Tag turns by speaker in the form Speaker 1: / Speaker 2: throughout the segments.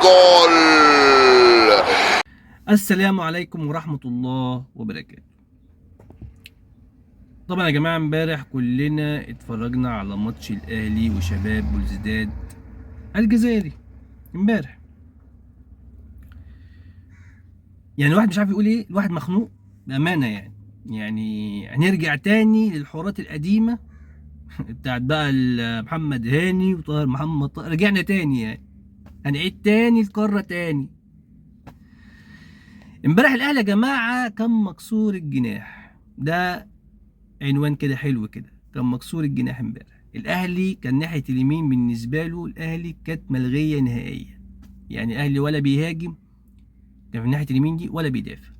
Speaker 1: جول.
Speaker 2: السلام عليكم ورحمة الله وبركاته. طبعا يا جماعة امبارح كلنا اتفرجنا على ماتش الاهلي وشباب بلوزداد الجزائري امبارح. يعني الواحد مش عارف يقول ايه، الواحد مخنوق بأمانة. يعني هنرجع تاني للحوارات القديمة بتاعت بقى محمد هاني وطاهر محمد طاهر. رجعنا تاني، يعني هنعيد تاني القارة تاني. امبارح الاهلي يا جماعة كان مكسور الجناح، ده عنوان كده حلو كده. كان مكسور الجناح امبارح. الاهلي كان ناحيه اليمين بالنسبه له، الاهلي كانت ملغيه نهائيا. يعني الاهلي ولا بيهاجم كان في ناحيه اليمين دي ولا بيدافع.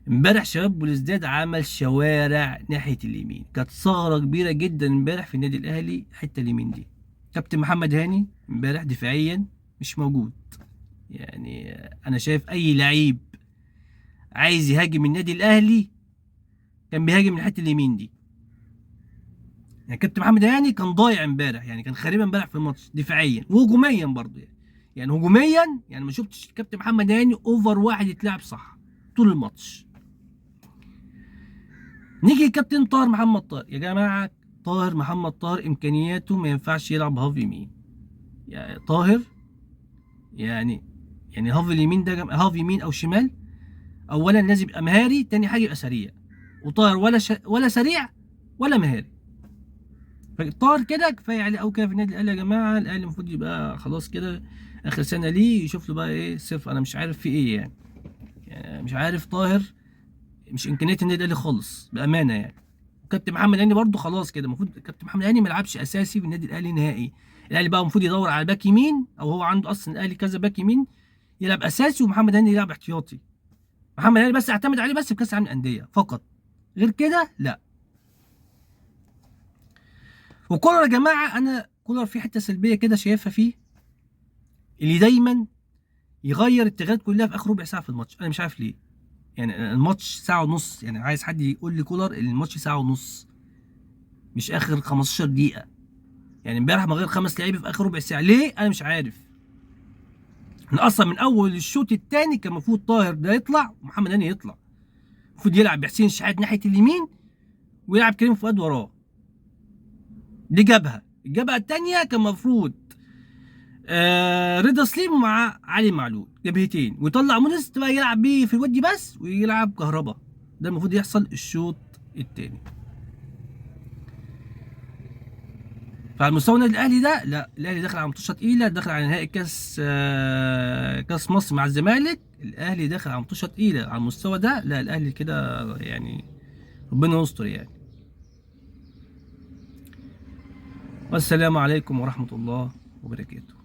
Speaker 2: امبارح شباب بلوزداد عمل شوارع ناحيه اليمين، كانت ثغره كبيره جدا امبارح في النادي الاهلي الحته اليمين دي. كابتن محمد هاني امبارح دفاعيا مش موجود. يعني انا شايف اي لعيب عايز يهاجم النادي الاهلي كان بيهاجم من الحته اليمين دي. يعني كابتن محمد هاني كان ضايع امبارح، يعني كان خريبا امبارح في الماتش دفاعيا وهجوميا برضه. يعني هجوميا، يعني ما شفتش كابتن محمد هاني اوفر واحد يتلعب صح طول الماتش. نيجي لكابتن طاهر محمد طاهر يا جماعه. طاهر محمد طاهر امكانياته ما ينفعش يلعب هاف يمين. يعني طاهر يعني هاف اليمين ده هاف يمين او شمال، اولا لازم يبقى مهاري، تاني حاجه يبقى سريع. وطاهر ولا سريع ولا مهاري. فطار كده كفايه عليه قوي كده في النادي الاهلي يا جماعه. الاهلي المفروض يبقى خلاص كده اخر سنه ليه، يشوف له بقى ايه صفر. انا مش عارف في ايه يعني مش عارف. طاهر مش امكانيه النادي الاهلي خالص بامانه يعني. وكابتن محمد هاني برده خلاص كده، المفروض كابتن محمد هاني ما يلعبش اساسي في النادي الاهلي نهائي. الاهلي بقى المفروض يدور على باك يمين، او هو عنده اصلا الاهلي كذا باك يمين يلعب اساسي ومحمد هاني يلعب احتياطي. محمد هاني بس اعتمد عليه بس في كاس العالم للانديه فقط، غير كده لا. وكولر يا جماعه، انا كولر في حته سلبيه كده شايفها فيه، اللي دايما يغير التغييرات كلها في اخر ربع ساعه في الماتش. انا مش عارف ليه. يعني الماتش ساعه ونص، يعني عايز حد يقول لي كولر ان الماتش ساعه ونص مش اخر 15 دقيقه. يعني امبارح ما غير 5 لعيبه في اخر ربع ساعه ليه؟ انا مش عارف. انا اصلا من اول الشوط الثاني كان المفروض طاهر ده يطلع ومحمد هاني يطلع. المفروض يلعب بحسين الشحات ناحيه اليمين ويلعب كريم فؤاد وراه. دي الجبهه الثانيه كان المفروض رضا سليم مع علي معلول جبهتين، ويطلع مونس بقى يلعب بيه في الودي بس، ويلعب كهربا. ده المفروض يحصل الشوط الثاني. فعلى مستوى النادي الاهلي ده لا، الاهلي داخل على ماتشات تقيله، داخل على نهائي كاس مصر مع الزمالك. الاهلي داخل على ماتشات تقيله على المستوى ده. لا الاهلي كده يعني ربنا يستر يعني. والسلام عليكم ورحمه الله وبركاته.